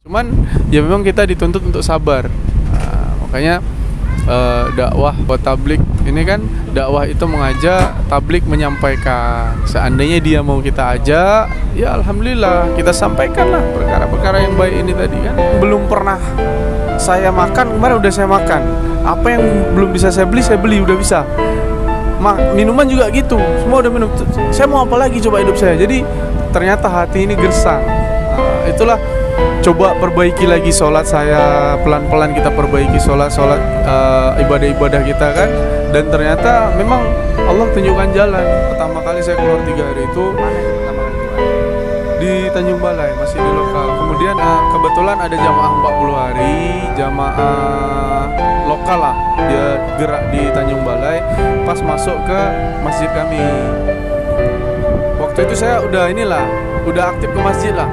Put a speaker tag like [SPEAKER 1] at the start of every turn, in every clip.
[SPEAKER 1] Cuman ya memang kita dituntut untuk sabar. Makanya dakwah buat tablik ini kan, dakwah itu mengajak, tablik menyampaikan. Seandainya dia mau kita ajak, ya alhamdulillah kita sampaikanlah perkara-perkara yang baik ini tadi kan. Belum pernah saya makan, kemarin udah saya makan. Apa yang belum bisa saya beli udah bisa. Minuman juga gitu, semua udah minum. Saya mau apa lagi coba hidup saya. Jadi ternyata hati ini gersang. Itulah, coba perbaiki lagi sholat saya, pelan-pelan kita perbaiki sholat ibadah-ibadah kita kan. Dan ternyata memang Allah tunjukkan jalan. Pertama kali saya keluar 3 hari itu di Tanjung Balai, masih di lokal. Kemudian kebetulan ada jamaah 40 hari, jamaah lokal lah, dia gerak di Tanjung Balai. Pas masuk ke masjid kami, waktu itu saya udah aktif ke masjid lah.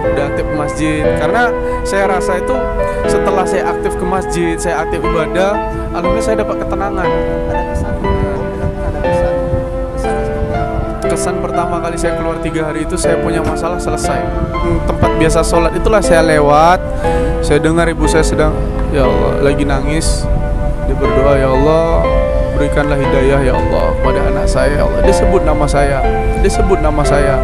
[SPEAKER 1] Udah aktif ke masjid, karena saya rasa itu setelah saya aktif ke masjid, saya aktif ibadah, alhamdulillah saya dapat ketenangan. Kesan pertama kali saya keluar 3 hari itu, saya punya masalah selesai. Tempat biasa sholat itulah saya lewat, saya dengar ibu saya sedang, ya Allah, lagi nangis. Dia berdoa, ya Allah, berikanlah hidayah ya Allah kepada anak saya, ya Allah. Dia sebut nama saya.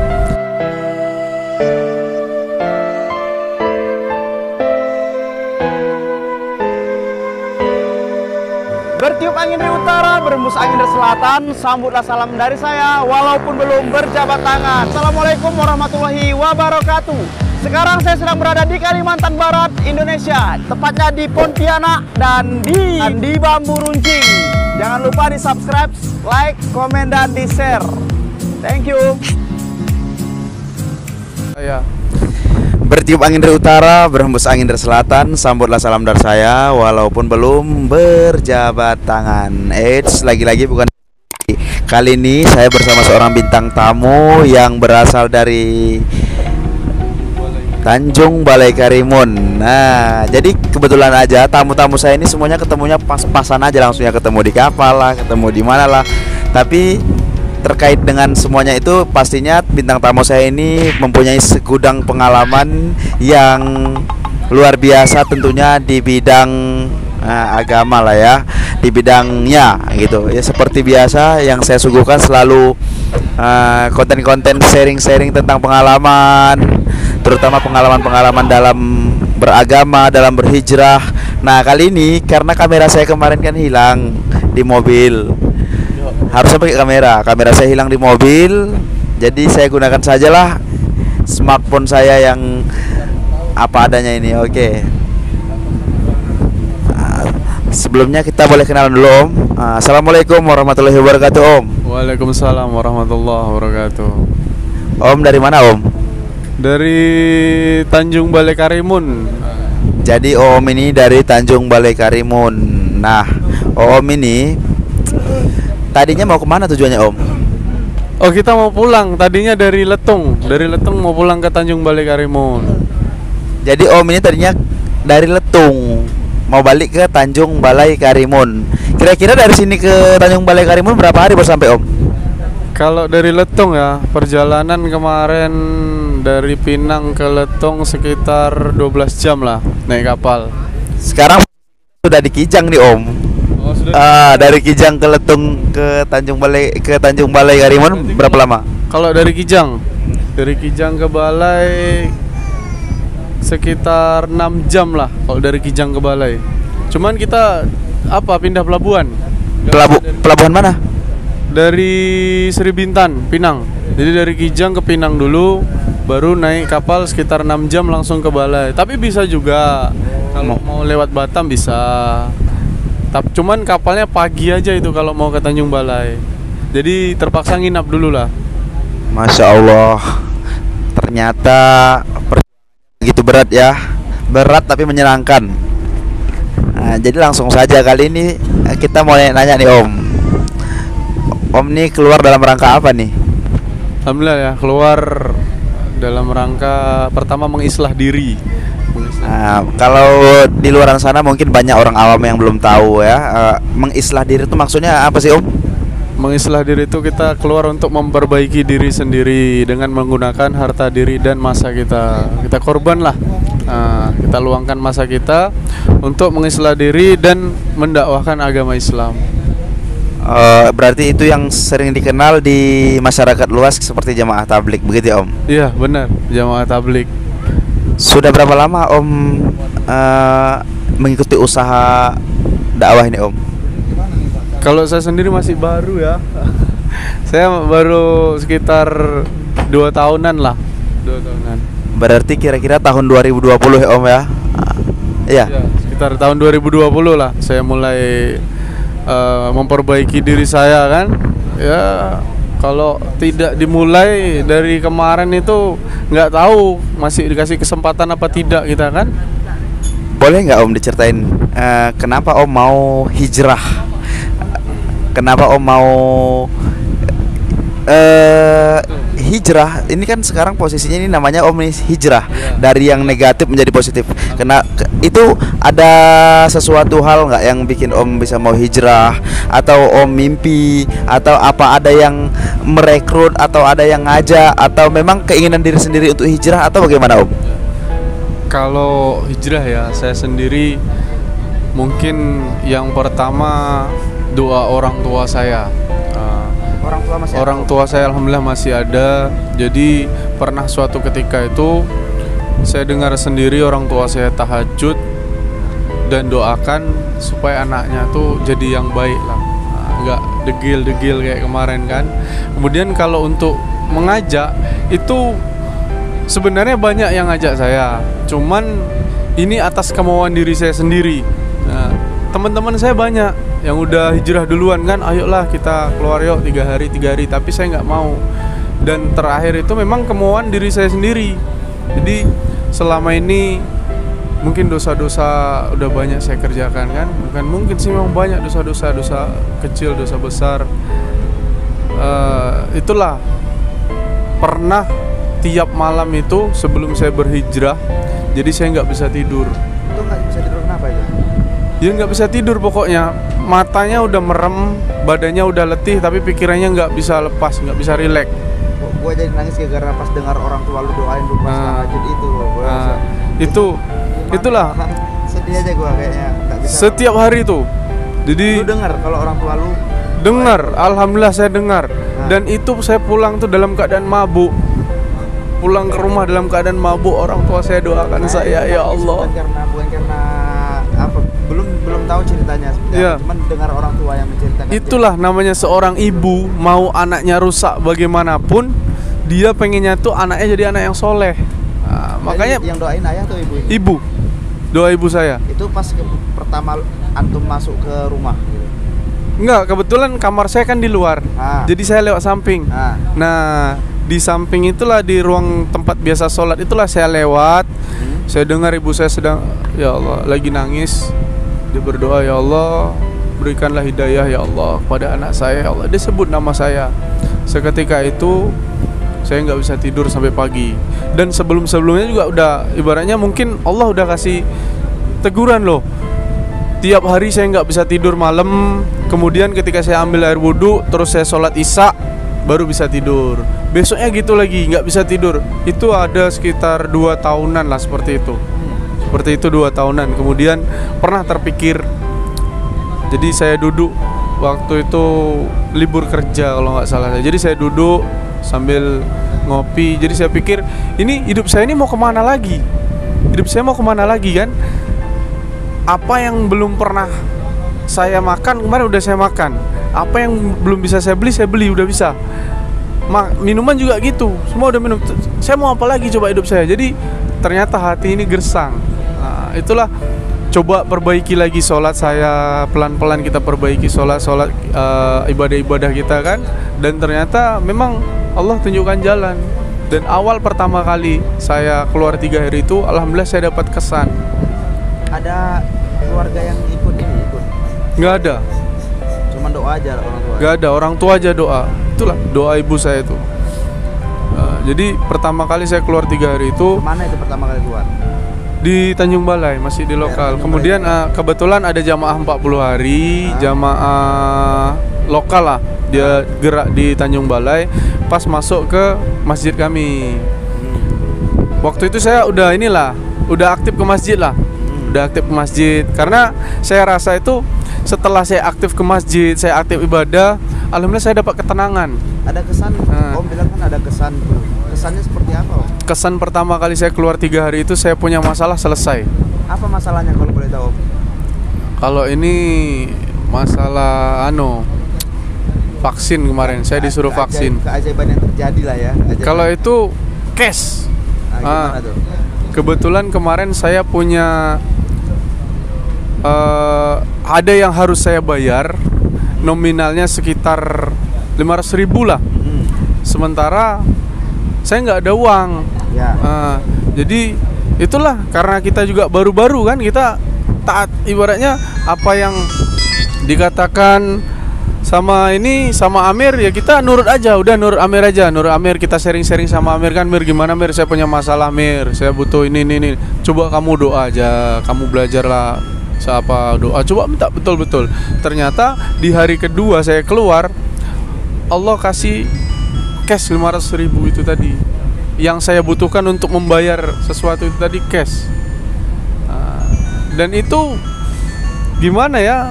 [SPEAKER 2] Bertiup angin dari utara, berembus angin dari selatan, sambutlah salam dari saya walaupun belum berjabat tangan. Assalamualaikum warahmatullahi wabarakatuh. Sekarang saya sedang berada di Kalimantan Barat, Indonesia, tepatnya di Pontianak dan di Bambu Runcing. Jangan lupa di subscribe, like, komen, dan di share. Thank you.
[SPEAKER 3] Bertiup angin dari utara, berhembus angin dari selatan, sambutlah salam dari saya walaupun belum berjabat tangan. Lagi-lagi bukan. Kali ini saya bersama seorang bintang tamu yang berasal dari Tanjung Balai Karimun. Nah, jadi kebetulan aja tamu-tamu saya ini semuanya ketemunya pas-pasan aja, langsungnya ketemu di kapal lah, ketemu di mana lah. Tapi terkait dengan semuanya itu, pastinya bintang tamu saya ini mempunyai segudang pengalaman yang luar biasa tentunya di bidang agama lah ya, di bidangnya gitu ya. Seperti biasa yang saya suguhkan selalu konten-konten sharing-sharing tentang pengalaman, terutama pengalaman-pengalaman dalam beragama, dalam berhijrah. Nah, kali ini karena kamera saya kemarin kan hilang di mobil, harusnya pakai kamera saya hilang di mobil, jadi saya gunakan sajalah smartphone saya yang apa adanya ini. Oke. Sebelumnya kita boleh kenalan dulu, Om. Assalamualaikum warahmatullahi wabarakatuh, Om.
[SPEAKER 1] Waalaikumsalam warahmatullahi wabarakatuh.
[SPEAKER 3] Om dari mana, Om?
[SPEAKER 1] Dari Tanjung Balai Karimun.
[SPEAKER 3] Jadi Om ini dari Tanjung Balai Karimun. Nah, Om ini tadinya mau kemana tujuannya, Om?
[SPEAKER 1] Oh, kita mau pulang. Tadinya dari Letung mau pulang ke Tanjung Balai Karimun.
[SPEAKER 3] Jadi Om ini tadinya dari Letung mau balik ke Tanjung Balai Karimun. Kira-kira dari sini ke Tanjung Balai Karimun berapa hari baru sampai, Om?
[SPEAKER 1] Kalau dari Letung ya, perjalanan kemarin dari Pinang ke Letung sekitar 12 jam lah naik kapal.
[SPEAKER 3] Sekarang sudah di Kijang nih, Om. Dari Kijang ke Letung ke Tanjung Balai Karimun berapa lama?
[SPEAKER 1] Kalau dari Kijang ke Balai sekitar 6 jam lah kalau dari Kijang ke Balai. Cuman kita pindah pelabuhan.
[SPEAKER 3] Pelabuhan mana?
[SPEAKER 1] Dari Sri Bintan, Pinang. Jadi dari Kijang ke Pinang dulu, baru naik kapal sekitar 6 jam langsung ke Balai. Tapi bisa juga kalau mau lewat Batam bisa. Cuman kapalnya pagi aja itu kalau mau ke Tanjung Balai. Jadi terpaksa nginap dulu lah.
[SPEAKER 3] Masya Allah, ternyata begitu berat ya. Berat tapi menyenangkan. Nah, jadi langsung saja kali ini kita mau nanya nih, Om. Om nih keluar dalam rangka apa nih?
[SPEAKER 1] Alhamdulillah ya, keluar dalam rangka pertama mengislah diri.
[SPEAKER 3] Nah, kalau di luar sana mungkin banyak orang awam yang belum tahu ya. Mengislah diri itu maksudnya apa sih, Om?
[SPEAKER 1] Mengislah diri itu kita keluar untuk memperbaiki diri sendiri dengan menggunakan harta diri dan masa kita. Kita korban lah Kita luangkan masa kita untuk mengislah diri dan mendakwahkan agama Islam.
[SPEAKER 3] Berarti itu yang sering dikenal di masyarakat luas seperti jamaah tablik, begitu ya Om?
[SPEAKER 1] Iya benar, jamaah tablik.
[SPEAKER 3] Sudah berapa lama Om mengikuti usaha dakwah ini Om?
[SPEAKER 1] Kalau saya sendiri masih baru ya. Saya baru sekitar 2 tahunan lah. 2 tahunan.
[SPEAKER 3] Berarti kira-kira tahun 2020 ya Om ya? Iya.
[SPEAKER 1] Ya, sekitar tahun 2020 lah saya mulai memperbaiki diri saya kan. Ya, kalau tidak dimulai dari kemarin itu nggak tahu masih dikasih kesempatan apa tidak kita kan.
[SPEAKER 3] Boleh nggak Om diceritain kenapa Om mau hijrah? Kenapa Om mau hijrah? Ini kan sekarang posisinya ini namanya Om ini hijrah dari yang negatif menjadi positif. Itu ada sesuatu hal nggak yang bikin Om bisa mau hijrah? Atau Om mimpi? Atau apa ada yang merekrut? Atau ada yang ngajak? Atau memang keinginan diri sendiri untuk hijrah? Atau bagaimana Om?
[SPEAKER 1] Kalau hijrah ya saya sendiri mungkin yang pertama doa orang tua saya. Orang tua saya alhamdulillah masih ada. Jadi pernah suatu ketika itu saya dengar sendiri orang tua saya tahajud dan doakan supaya anaknya tuh jadi yang baik lah, nggak degil-degil kayak kemarin kan. Kemudian kalau untuk mengajak itu sebenarnya banyak yang ngajak saya, cuman ini atas kemauan diri saya sendiri. Nah, teman-teman saya banyak yang udah hijrah duluan kan, ayolah kita keluar yuk 3 hari, tapi saya nggak mau. Dan terakhir itu memang kemauan diri saya sendiri. Jadi selama ini mungkin dosa-dosa udah banyak saya kerjakan kan, bukan mungkin sih, memang banyak dosa-dosa, dosa kecil, dosa besar. Itulah pernah tiap malam itu sebelum saya berhijrah, jadi saya nggak bisa tidur.
[SPEAKER 3] Itu nggak bisa tidur kenapa itu?
[SPEAKER 1] Ya nggak bisa tidur pokoknya, matanya udah merem, badannya udah letih, tapi pikirannya nggak bisa lepas, nggak bisa rileks.
[SPEAKER 3] Gue jadi nangis gara-gara pas dengar orang tua lu doain lu pas tahajud itu.
[SPEAKER 1] Itulah
[SPEAKER 3] sedih aja gue kayaknya nggak bisa.
[SPEAKER 1] Setiap hari tuh. Jadi
[SPEAKER 3] lu dengar kalau orang tua lu?
[SPEAKER 1] Dengar, alhamdulillah saya dengar. Dan itu saya pulang tuh dalam keadaan mabuk. Pulang ke rumah dalam keadaan mabuk, orang tua saya doakan saya, ya Allah.
[SPEAKER 3] Bukan karena apa? Belum tahu ceritanya sebenarnya. Cuman dengar orang tua yang menceritakan.
[SPEAKER 1] Itulah namanya seorang ibu mau anaknya rusak bagaimanapun, dia pengennya tuh anaknya jadi anak yang soleh. Nah, makanya
[SPEAKER 3] yang doain ayah atau ibu?
[SPEAKER 1] Ibu. Doa ibu saya.
[SPEAKER 3] Itu pas pertama antum masuk ke rumah.
[SPEAKER 1] Enggak, kebetulan kamar saya kan di luar. Jadi saya lewat samping. Nah, di samping itulah, di ruang tempat biasa sholat itulah saya lewat. Saya dengar ibu saya sedang, ya Allah, lagi nangis. Dia berdoa, ya Allah, berikanlah hidayah ya Allah kepada anak saya, ya Allah. Dia sebut nama saya. Seketika itu saya nggak bisa tidur sampai pagi. Dan sebelumnya juga udah, ibaratnya mungkin Allah udah kasih teguran loh. Tiap hari saya nggak bisa tidur malam. Kemudian ketika saya ambil air wudhu, terus saya sholat isya, baru bisa tidur. Besoknya gitu lagi, nggak bisa tidur. Itu ada sekitar 2 tahunan lah seperti itu. Seperti itu 2 tahunan. Kemudian pernah terpikir, jadi saya duduk waktu itu libur kerja kalau nggak salah. Jadi saya duduk sambil ngopi. Jadi saya pikir, ini hidup saya ini mau kemana lagi? Hidup saya mau kemana lagi kan? Apa yang belum pernah saya makan kemarin udah saya makan. Apa yang belum bisa saya beli udah bisa. Minuman juga gitu, semua udah minum. Saya mau apa lagi coba hidup saya? Jadi ternyata hati ini gersang. Nah, itulah coba perbaiki lagi sholat saya, pelan-pelan kita perbaiki sholat ibadah-ibadah kita kan. Dan ternyata memang Allah tunjukkan jalan. Dan awal pertama kali saya keluar 3 hari itu, alhamdulillah saya dapat kesan.
[SPEAKER 3] Ada keluarga yang ikut?
[SPEAKER 1] Nggak ada.
[SPEAKER 3] Cuma doa aja orang tua?
[SPEAKER 1] Nggak ada, orang tua aja doa. Itulah doa ibu saya itu. Jadi pertama kali saya keluar 3 hari itu.
[SPEAKER 3] Kemana itu pertama kali keluar?
[SPEAKER 1] Di Tanjung Balai, masih di lokal. Kemudian kebetulan ada jamaah 40 hari, jamaah lokal lah. Dia gerak di Tanjung Balai, pas masuk ke masjid kami. Waktu itu saya udah udah aktif ke masjid lah. Udah aktif ke masjid. Karena saya rasa itu setelah saya aktif ke masjid, saya aktif ibadah, alhamdulillah saya dapat ketenangan.
[SPEAKER 3] Ada kesan, Om bilang kan ada kesan tuh. Kesannya seperti apa, Om?
[SPEAKER 1] Kesan pertama kali saya keluar 3 hari itu saya punya masalah selesai.
[SPEAKER 3] Apa masalahnya kalau boleh tahu, Om?
[SPEAKER 1] Kalau ini masalah vaksin kemarin, saya disuruh vaksin.
[SPEAKER 3] Keajaiban yang terjadi lah ya.
[SPEAKER 1] Kalau itu cash.
[SPEAKER 3] Gimana tuh?
[SPEAKER 1] Kebetulan kemarin saya punya ada yang harus saya bayar, nominalnya sekitar 500.000 lah. Sementara saya nggak ada uang.
[SPEAKER 3] Ya.
[SPEAKER 1] Jadi itulah, karena kita juga baru-baru kan, kita taat, ibaratnya apa yang dikatakan sama Amir ya kita nurut aja, udah nurut Amir aja, nurut Amir, kita sharing-sharing sama Amir kan, Mir gimana Mir, saya punya masalah Mir, saya butuh ini, coba kamu doa aja, kamu belajarlah siapa doa, coba minta betul-betul. Ternyata di hari kedua saya keluar, Allah kasih cash 500.000 itu tadi, yang saya butuhkan untuk membayar sesuatu itu tadi, cash. Dan itu gimana ya,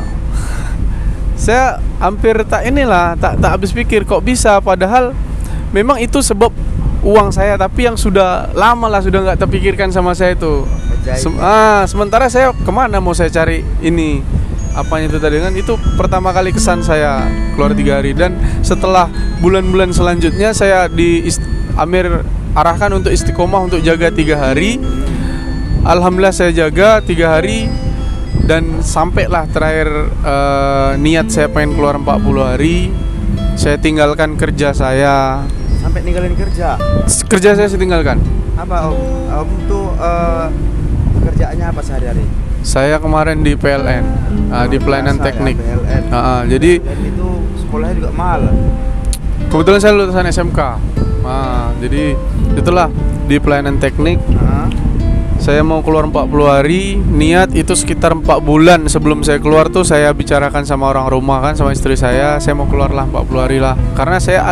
[SPEAKER 1] saya hampir tak habis pikir kok bisa, padahal memang itu sebab uang saya, tapi yang sudah lama lah sudah nggak terpikirkan sama saya itu. Sementara saya kemana mau saya cari ini apanya itu tadi kan, itu pertama kali kesan saya keluar 3 hari. Dan setelah bulan-bulan selanjutnya saya Amir arahkan untuk istiqomah untuk jaga 3 hari. Alhamdulillah saya jaga 3 hari. Dan sampailah terakhir niat saya pengen keluar 40 hari. Saya tinggalkan kerja saya.
[SPEAKER 3] Sampai ninggalin kerja?
[SPEAKER 1] Kerja saya tinggalkan.
[SPEAKER 3] Apa Om? Om tuh kerjaannya apa sehari-hari?
[SPEAKER 1] Saya kemarin di PLN, di pelayanan teknik.
[SPEAKER 3] Ya, PLN.
[SPEAKER 1] Jadi
[SPEAKER 3] dan itu sekolahnya juga mahal.
[SPEAKER 1] Kebetulan saya lulusan SMK. Jadi itulah di pelayanan teknik. Saya mau keluar 40 hari, niat itu sekitar 4 bulan sebelum saya keluar tuh saya bicarakan sama orang rumah kan, sama istri saya mau keluar lah 40 hari lah. Karena saya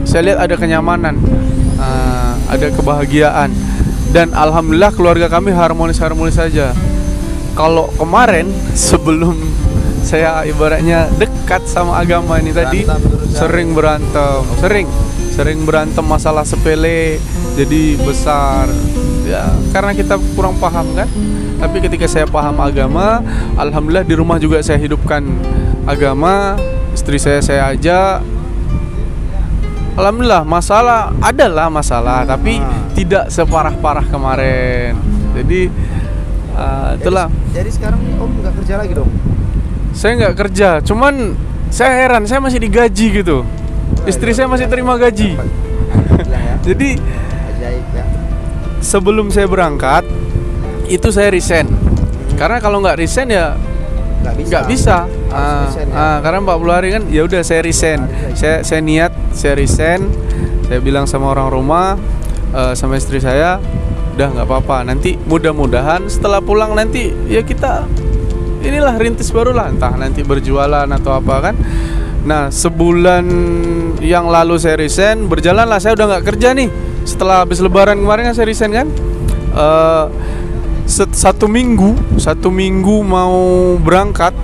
[SPEAKER 1] lihat ada kenyamanan, ada kebahagiaan. Dan alhamdulillah keluarga kami harmonis-harmonis saja. Kalau kemarin sebelum saya ibaratnya dekat sama agama ini tadi, sering berantem, sering berantem masalah sepele jadi besar. Ya, karena kita kurang paham kan. Tapi ketika saya paham agama, alhamdulillah di rumah juga saya hidupkan agama. Istri saya ajak. Alhamdulillah adalah masalah, tapi tidak separah-parah kemarin. Jadi itulah.
[SPEAKER 3] Jadi sekarang Om nggak kerja lagi dong?
[SPEAKER 1] Saya nggak kerja, cuman saya heran, saya masih digaji gitu. Istri saya masih terima gaji. Jadi
[SPEAKER 3] ajaib ya.
[SPEAKER 1] Sebelum saya berangkat itu saya resign. Karena kalau nggak resign ya nggak bisa. Karena 40 hari kan, ya udah saya resign. Saya niat saya resign. Saya bilang sama orang rumah, sama istri saya, udah nggak apa-apa. Nanti mudah-mudahan setelah pulang nanti ya kita inilah rintis baru lah, entah nanti berjualan atau apa kan. Nah, sebulan yang lalu saya resign, berjalanlah saya udah nggak kerja nih. Setelah habis lebaran kemarin kan saya resign kan. Satu minggu mau berangkat.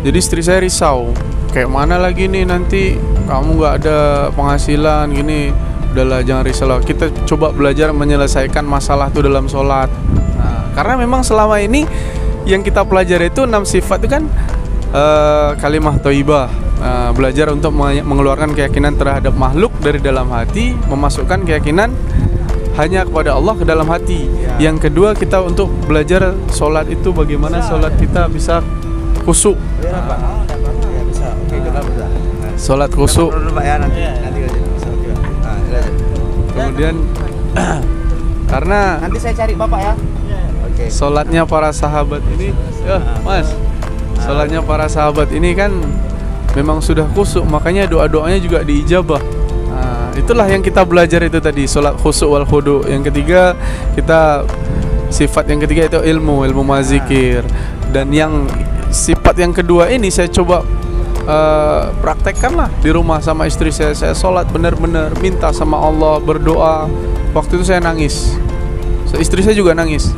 [SPEAKER 1] Jadi istri saya risau, kayak mana lagi nih nanti kamu nggak ada penghasilan gini. Udahlah jangan risau lah, kita coba belajar menyelesaikan masalah itu dalam sholat. Karena memang selama ini yang kita pelajari itu 6 sifat itu kan, kalimah thayyibah, belajar untuk mengeluarkan keyakinan terhadap makhluk dari dalam hati, memasukkan keyakinan hanya kepada Allah ke dalam hati. Yang kedua kita untuk belajar sholat itu bagaimana sholat kita bisa khusyuk. Sholat khusyuk. Kemudian karena
[SPEAKER 3] nanti saya cari Bapak ya.
[SPEAKER 1] sholatnya para sahabat ini, Mas, sholatnya para sahabat ini kan memang sudah khusyuk, makanya doa-doanya juga diijabah. Itulah yang kita belajar itu tadi, sholat khusyuk wal khudu. Yang ketiga sifat yang ketiga itu ilmu mazikir. Dan yang sifat yang kedua ini saya coba praktekkan lah di rumah sama istri saya sholat benar-benar minta sama Allah, berdoa. Waktu itu saya nangis Istri saya juga nangis.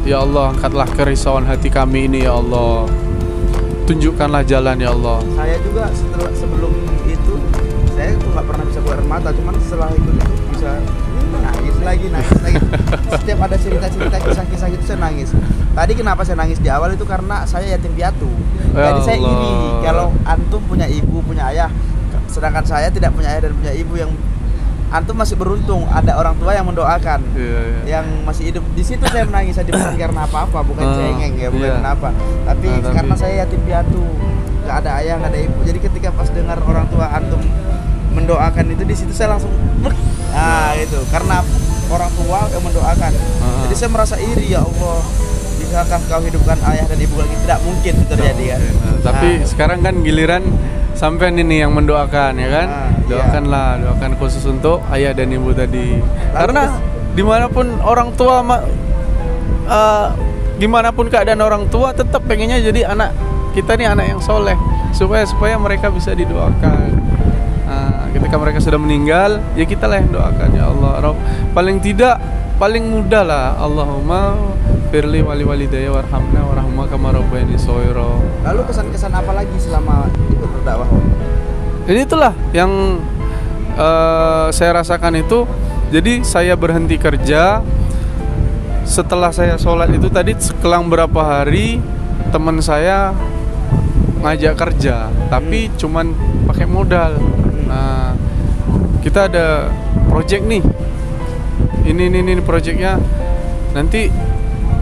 [SPEAKER 1] Ya Allah, angkatlah kerisauan hati kami ini ya Allah. Tunjukkanlah jalan ya Allah.
[SPEAKER 3] Saya juga sebelum itu saya tuh nggak pernah bisa keluar air mata, cuman setelah itu bisa nangis lagi. Setiap ada cerita-cerita kisah-kisah itu saya nangis. Tadi kenapa saya nangis di awal itu karena saya yatim piatu.
[SPEAKER 1] Ya
[SPEAKER 3] Jadi saya
[SPEAKER 1] Allah.
[SPEAKER 3] iri kalau antum punya ibu, punya ayah, sedangkan saya tidak punya ayah dan punya ibu. Yang antum masih beruntung ada orang tua yang mendoakan, yang masih hidup. Di situ saya menangis, saya bukan karena apa-apa, bukan cengeng ya, bukan kenapa. Tapi karena saya yatim piatu, nggak ada ayah, nggak ada ibu. Jadi ketika pas dengar orang tua antum mendoakan itu, di situ saya langsung itu karena orang tua yang mendoakan. Jadi saya merasa iri, ya Allah, bisakah kau hidupkan ayah dan ibu lagi? Tidak mungkin itu terjadi kan.
[SPEAKER 1] Tapi sekarang kan giliran sampean ini yang mendoakan ya kan. Doakanlah, doakan khusus untuk ayah dan ibu tadi. Karena dimanapun orang tua gimana pun keadaan orang tua, tetap pengennya jadi anak kita nih anak yang soleh, supaya mereka bisa didoakan. Ketika mereka sudah meninggal, ya kita lah yang doakan, ya Allah. Paling tidak, paling mudah lah, Allahumma firli wali walidayya warhamna warahma kama rabbayani shaghira.
[SPEAKER 3] Lalu kesan-kesan apa lagi selama ikut berdakwah?
[SPEAKER 1] Jadi itulah yang saya rasakan itu. Jadi saya berhenti kerja. Setelah saya sholat itu tadi, sekelang berapa hari teman saya ngajak kerja, tapi cuman pakai modal. Nah, kita ada project nih. Ini projectnya nanti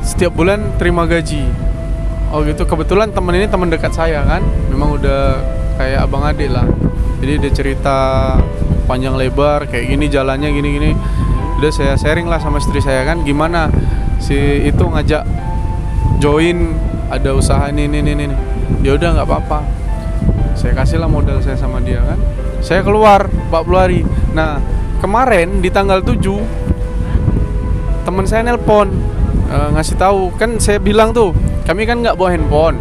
[SPEAKER 1] setiap bulan terima gaji. Oh gitu. Kebetulan teman ini teman dekat saya kan, memang udah kayak abang adik lah. Jadi dia cerita panjang lebar kayak gini jalannya gini. Udah saya sharing lah sama istri saya kan, gimana si itu ngajak join ada usaha ini. Dia udah nggak apa-apa. Saya kasih lah modal saya sama dia kan. Saya keluar 40 hari. Nah, kemarin di tanggal 7 teman saya nelpon ngasih tahu, kan saya bilang tuh kami kan nggak bawa handphone,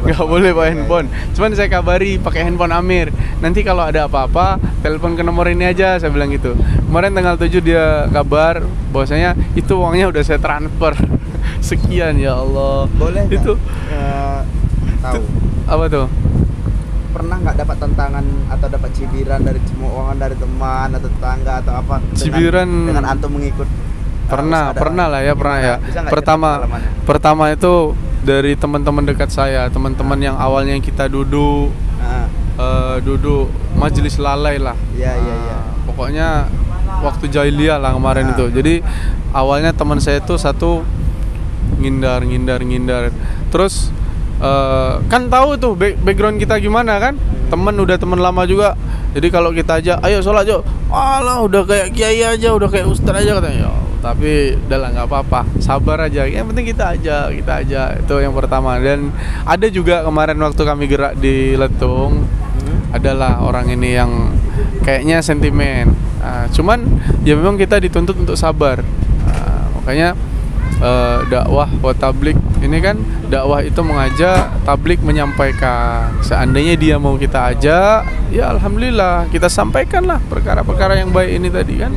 [SPEAKER 1] nggak boleh bawa handphone. Cuman saya kabari pakai handphone Amir. Nanti kalau ada apa-apa telepon ke nomor ini aja, saya bilang gitu. Kemarin tanggal 7 dia kabar bahwasanya itu uangnya udah saya transfer sekian, ya Allah.
[SPEAKER 3] Boleh
[SPEAKER 1] itu
[SPEAKER 3] tahu
[SPEAKER 1] apa tuh?
[SPEAKER 3] Pernah nggak dapat tantangan atau dapat cibiran dari cemoohan dari teman atau tetangga atau apa?
[SPEAKER 1] Cibiran
[SPEAKER 3] dengan antum mengikut?
[SPEAKER 1] Pernah lah ya. Pertama itu dari teman-teman dekat saya, teman-teman yang awalnya kita duduk majelis lalai lah. Iya. Pokoknya waktu jahiliyah lah kemarin itu. Jadi awalnya teman saya itu satu ngindar. Terus kan tahu tuh background kita gimana kan, udah teman lama juga. Jadi kalau kita aja ayo sholat yuk, alah udah kayak kiai aja, udah kayak ustaz aja katanya. Tapi udah lah nggak apa-apa, sabar aja, yang penting kita aja itu yang pertama. Dan ada juga kemarin waktu kami gerak di Letung, adalah orang ini yang kayaknya sentimen. Cuman ya memang kita dituntut untuk sabar. Makanya dakwah wa tablik ini kan, dakwah itu mengajak, tablik menyampaikan. Seandainya dia mau kita ajak, ya alhamdulillah kita sampaikanlah perkara-perkara yang baik ini tadi kan.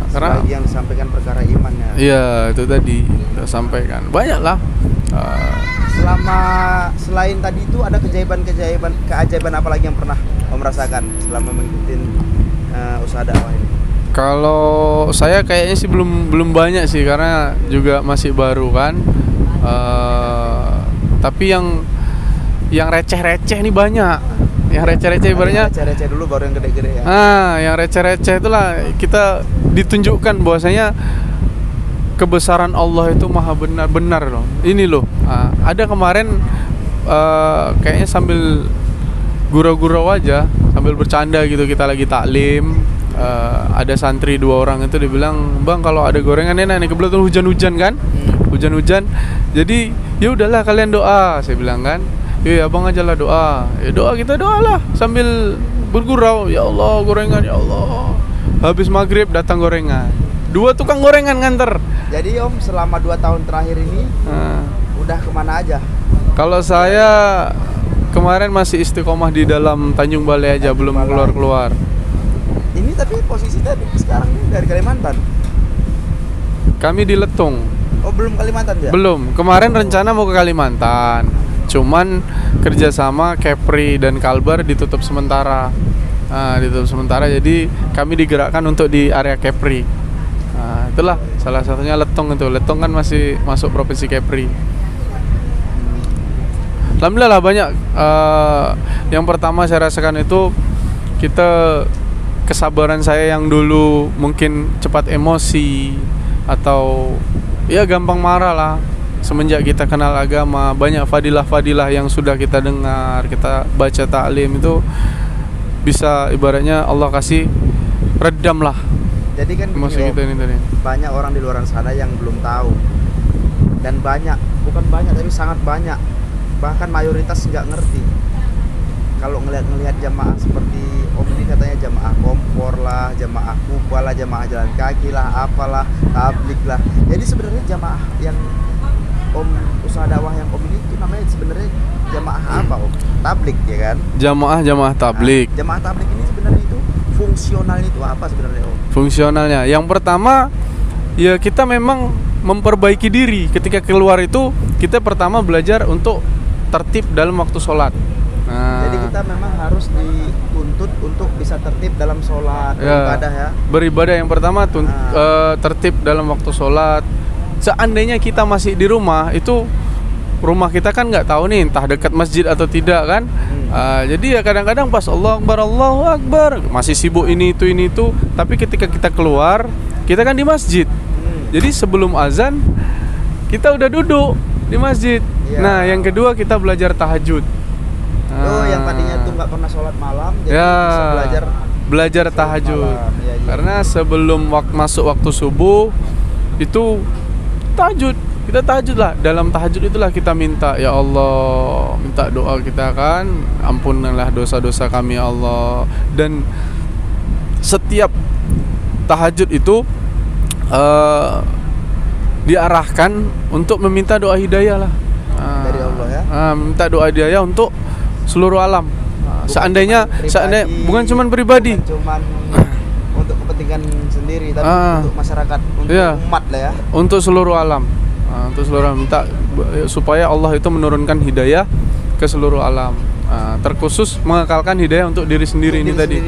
[SPEAKER 1] Karena
[SPEAKER 3] yang disampaikan perkara imannya.
[SPEAKER 1] Iya, itu tadi kita sampaikan. Banyak lah.
[SPEAKER 3] Selain tadi itu ada keajaiban apa lagi yang pernah Om rasakan selama mengikuti usaha dakwah ini?
[SPEAKER 1] Kalau saya kayaknya sih belum banyak sih, karena juga masih baru kan. Tapi yang receh-receh nih banyak. Yang receh-receh ibaratnya.
[SPEAKER 3] Receh-receh dulu baru yang gede-gede ya.
[SPEAKER 1] Yang receh-receh itulah kita ditunjukkan bahwasanya kebesaran Allah itu maha benar loh. Ini loh. Ada kemarin kayaknya sambil gurau-gurau aja, sambil bercanda gitu, kita lagi taklim. Ada santri 2 orang itu dibilang, "Bang, kalau ada gorengan enak nih, kebetulan hujan-hujan kan?" Hujan-hujan. Jadi, "Ya udahlah kalian doa," saya bilang kan. "Iya, Abang aja lah doa." Ya kita doalah sambil bergurau, "Ya Allah, gorengan ya Allah." Habis maghrib datang gorengan. 2 tukang gorengan nganter.
[SPEAKER 3] Jadi Om, selama 2 tahun terakhir ini udah kemana aja?
[SPEAKER 1] Kalau saya kemarin masih istiqomah di dalam Tanjung Balai aja, belum keluar-keluar.
[SPEAKER 3] Ini tapi posisi tadi sekarang ini dari Kalimantan.
[SPEAKER 1] Kami di Letung.
[SPEAKER 2] Oh, belum Kalimantan ya?
[SPEAKER 1] Belum. Kemarin rencana mau ke Kalimantan. Cuman kerjasama Kepri dan Kalbar ditutup sementara. Ditutup sementara. Jadi kami digerakkan untuk di area Kepri. Itulah salah satunya Letung itu. Letung kan masih masuk provinsi Kepri. Alhamdulillah lah banyak. Yang pertama saya rasakan itu kita kesabaran saya yang dulu mungkin cepat emosi atau ya gampang marah lah. Semenjak kita kenal agama, banyak fadilah-fadilah yang sudah kita dengar, kita baca taklim itu bisa ibaratnya Allah kasih redam lah.
[SPEAKER 2] Jadi kan
[SPEAKER 1] emosi kita ini tadi.
[SPEAKER 2] Banyak orang di luar sana yang belum tahu. Dan bukan banyak tapi sangat banyak. Bahkan mayoritas nggak ngerti. Kalau ngelihat jamaah seperti Om ini katanya jamaah kompor lah, jamaah kupa lah, jamaah jalan kaki lah, apalah, tablik lah. Jadi sebenarnya jamaah yang Om usaha dakwah yang Om ini itu namanya sebenarnya jamaah apa Om? Tablik ya kan?
[SPEAKER 1] Jamaah tablik.
[SPEAKER 2] Nah, jamaah tablik ini sebenarnya itu fungsionalnya itu apa sebenarnya Om?
[SPEAKER 1] Fungsionalnya yang pertama ya kita memang memperbaiki diri. Ketika keluar itu kita pertama belajar untuk tertib dalam waktu sholat.
[SPEAKER 2] Jadi kita memang harus dituntut untuk bisa tertib dalam sholat, beribadah ya.
[SPEAKER 1] Beribadah yang pertama tertib dalam waktu sholat. Seandainya kita masih di rumah, itu rumah kita kan nggak tahu nih entah dekat masjid atau tidak kan. Jadi ya kadang-kadang pas Allahu Akbar masih sibuk ini itu. Tapi ketika kita keluar, kita kan di masjid. Jadi sebelum azan kita udah duduk di masjid. Nah yang kedua kita belajar tahajud.
[SPEAKER 2] Yang tadinya tuh nggak pernah sholat malam, jadi bisa
[SPEAKER 1] belajar tahajud.
[SPEAKER 2] Ya.
[SPEAKER 1] Karena sebelum masuk waktu subuh itu tahajud. Kita tahajud lah. Dalam tahajud itulah kita minta, ya Allah, minta doa kita kan, ampunilah dosa-dosa kami ya Allah. Dan setiap tahajud itu diarahkan untuk meminta doa hidayah lah.
[SPEAKER 2] Dari Allah ya.
[SPEAKER 1] Minta doa hidayah untuk seluruh alam. Seandainya bukan cuma pribadi.
[SPEAKER 2] Bukan cuman untuk kepentingan sendiri, tapi untuk masyarakat, untuk umat lah ya.
[SPEAKER 1] Untuk seluruh alam. Untuk seluruh alam minta supaya Allah itu menurunkan hidayah ke seluruh alam. Terkhusus mengekalkan hidayah untuk diri sendiri ini tadi.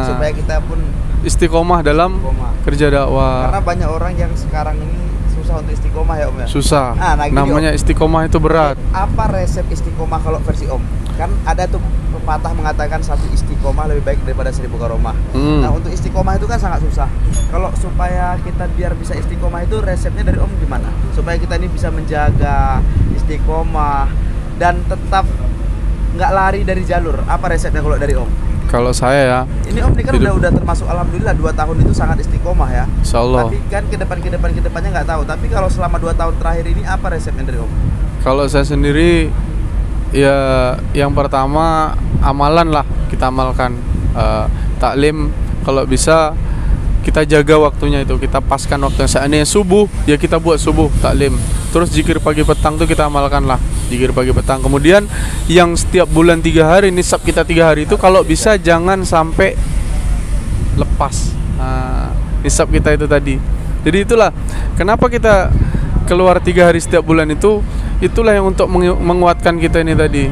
[SPEAKER 2] Supaya kita pun
[SPEAKER 1] istiqomah dalam kerja dakwah.
[SPEAKER 2] Karena banyak orang yang sekarang ini susah untuk istiqomah ya Om ya.
[SPEAKER 1] Susah. Namanya
[SPEAKER 2] Om,
[SPEAKER 1] istiqomah itu berat.
[SPEAKER 2] Apa resep istiqomah kalau versi Om? Kan ada tuh pepatah mengatakan satu istiqomah lebih baik daripada 1000 karomah. Nah untuk istiqomah itu kan sangat susah. Kalau supaya kita biar bisa istiqomah itu resepnya dari Om gimana? Supaya kita ini bisa menjaga istiqomah dan tetap nggak lari dari jalur. Apa resepnya kalau dari Om?
[SPEAKER 1] Kalau saya ya,
[SPEAKER 2] ini Om ini kan udah termasuk alhamdulillah 2 tahun itu sangat istiqomah ya.
[SPEAKER 1] Insyaallah.
[SPEAKER 2] Tapi kan ke depannya nggak tahu. Tapi kalau selama 2 tahun terakhir ini apa resepnya dari Om?
[SPEAKER 1] Kalau saya sendiri ya yang pertama amalan lah kita amalkan. Taklim kalau bisa kita jaga waktunya itu, kita paskan waktunya. Seandainya subuh ya kita buat subuh taklim. Terus zikir pagi petang tuh kita amalkan lah, zikir pagi petang. Kemudian yang setiap bulan 3 hari, nisab kita 3 hari itu kalau bisa jangan sampai lepas nisab kita itu tadi. Jadi itulah kenapa kita keluar 3 hari setiap bulan itu, itulah yang untuk menguatkan kita ini tadi.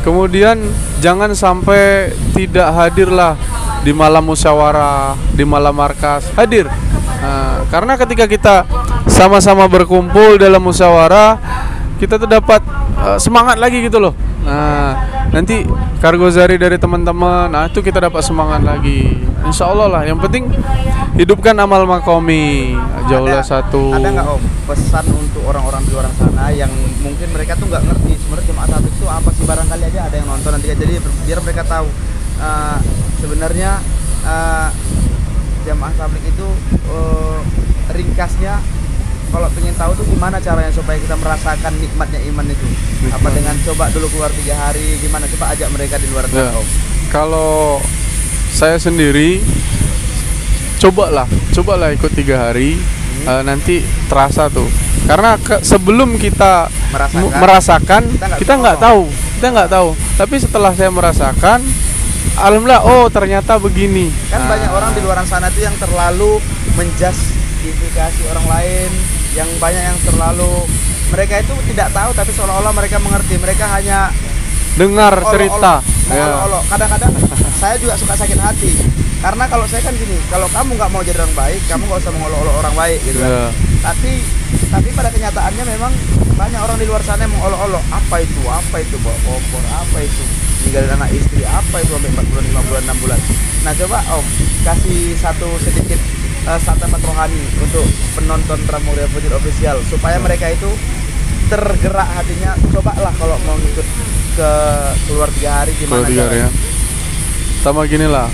[SPEAKER 1] Kemudian jangan sampai tidak hadirlah di malam musyawarah, di malam markas, hadir. Karena ketika kita sama-sama berkumpul dalam musyawarah, kita tuh dapat semangat lagi gitu loh. Nanti kargozari dari teman-teman, itu kita dapat semangat lagi. Insya Allah lah. Yang penting hidupkan amal makomi. Jauhlah satu.
[SPEAKER 2] Ada nggak Om pesan untuk orang-orang di luar sana yang mungkin mereka tuh nggak ngerti sebenarnya jemaah tabligh itu apa sih? Barangkali aja ada yang nonton nanti, jadi biar mereka tahu sebenarnya jamaah tabligh itu ringkasnya. Kalau pengen tahu tuh gimana caranya supaya kita merasakan nikmatnya iman itu? Apa dengan coba dulu keluar 3 hari, gimana? Coba ajak mereka di luar sana Om.
[SPEAKER 1] Kalau saya sendiri cobalah ikut 3 hari, nanti terasa tuh. Karena sebelum kita merasakan kita nggak tahu. Tapi setelah saya merasakan, alhamdulillah, oh ternyata begini.
[SPEAKER 2] Kan banyak orang di luar sana tuh yang terlalu menjas mengidentifikasi orang lain, yang banyak yang terlalu mereka itu tidak tahu tapi seolah-olah mereka mengerti. Mereka hanya
[SPEAKER 1] Dengar cerita. Ya.
[SPEAKER 2] mengolok-olok. Kadang-kadang saya juga suka sakit hati. Karena kalau saya kan gini, kalau kamu nggak mau jadi orang baik, kamu nggak usah mengolok-olok orang baik gitu kan.
[SPEAKER 1] Ya.
[SPEAKER 2] Tapi pada kenyataannya memang banyak orang di luar sana yang mengolok-olok. Apa itu bawa kompor, apa itu ninggalin anak istri, apa itu sampai 4 bulan, 5 bulan, 6 bulan. Nah coba Om kasih satu sedikit santapan rohani untuk penonton Pramudia Pujut Official supaya mereka itu tergerak hatinya. Cobalah kalau mau ngikut ke keluar 3 hari gimana
[SPEAKER 1] Ya. Sama gini lah,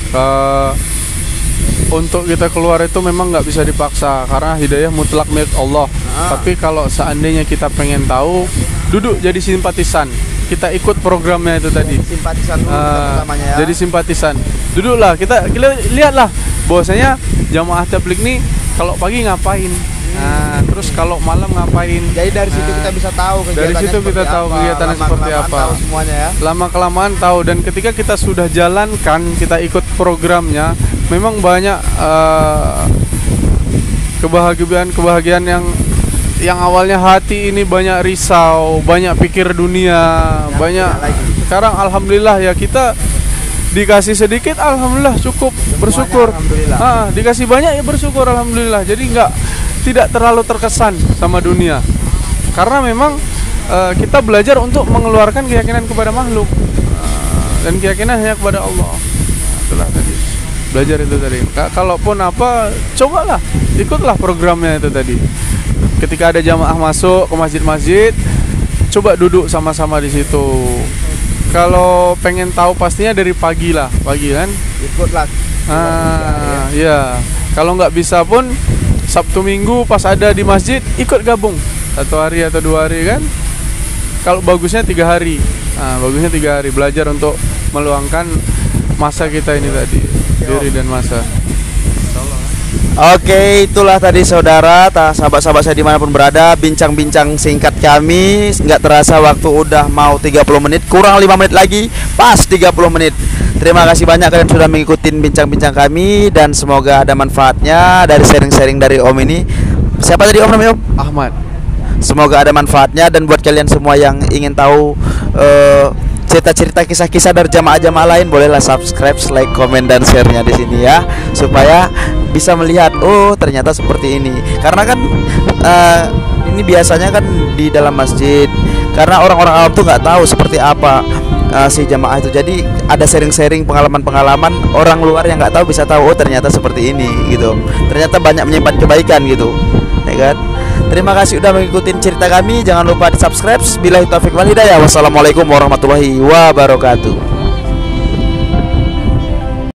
[SPEAKER 1] untuk kita keluar itu memang nggak bisa dipaksa karena hidayah mutlak milik Allah. Tapi kalau seandainya kita pengen tahu, duduk jadi simpatisan. Kita ikut programnya itu tadi.
[SPEAKER 2] Simpatisan dulu pertamanya ya.
[SPEAKER 1] Jadi simpatisan. Duduklah, kita lihatlah bahwasanya jamaah tabligh nih kalau pagi ngapain. Nah, terus kalau malam ngapain?
[SPEAKER 2] Jadi dari situ kita bisa tahu kegiatannya.
[SPEAKER 1] Dari situ kita tahu kegiatannya seperti apa.
[SPEAKER 2] Tahu semuanya ya.
[SPEAKER 1] Lama kelamaan tahu, dan ketika kita sudah jalankan, kita ikut programnya, memang banyak kebahagiaan yang awalnya hati ini banyak risau, banyak pikir dunia, banyak. Sekarang alhamdulillah ya kita dikasih sedikit, alhamdulillah cukup, bersyukur.
[SPEAKER 2] Alhamdulillah.
[SPEAKER 1] Dikasih banyak ya bersyukur, alhamdulillah. Jadi tidak terlalu terkesan sama dunia, karena memang kita belajar untuk mengeluarkan keyakinan kepada makhluk dan keyakinan hanya kepada Allah. Itulah tadi belajar itu tadi. Kalaupun apa, cobalah ikutlah programnya itu tadi. Ketika ada jamaah masuk ke masjid-masjid, coba duduk sama-sama di situ. Kalau pengen tahu pastinya dari pagi kan?
[SPEAKER 2] Ikutlah.
[SPEAKER 1] Ya. Kalau nggak bisa pun Sabtu Minggu pas ada di masjid ikut gabung 1 hari atau 2 hari kan. Kalau bagusnya 3 hari. Bagusnya 3 hari belajar untuk meluangkan masa kita ini tadi, diri dan masa.
[SPEAKER 3] Oke, itulah tadi saudara, sahabat-sahabat saya dimanapun berada, bincang-bincang singkat kami. Nggak terasa waktu udah mau 30 menit, kurang 5 menit lagi, pas 30 menit. Terima kasih banyak kalian sudah mengikuti bincang-bincang kami, dan semoga ada manfaatnya dari sharing-sharing dari Om ini. Siapa tadi Om namanya Om?
[SPEAKER 1] Ahmad.
[SPEAKER 3] Semoga ada manfaatnya, dan buat kalian semua yang ingin tahu cerita-cerita kisah-kisah dari jamaah-jamaah lain, bolehlah subscribe, like, komen, dan share-nya di sini ya, supaya bisa melihat oh ternyata seperti ini. Karena kan ini biasanya kan di dalam masjid, karena orang-orang awam tuh nggak tahu seperti apa si jamaah itu. Jadi ada sharing-sharing pengalaman-pengalaman orang luar yang nggak tahu bisa tahu oh ternyata seperti ini gitu. Ternyata banyak menyimpan kebaikan gitu, ya kan? Terima kasih udah mengikuti cerita kami. Jangan lupa di subscribe. Billahi taufiq wal hidayah. Wassalamualaikum warahmatullahi wabarakatuh.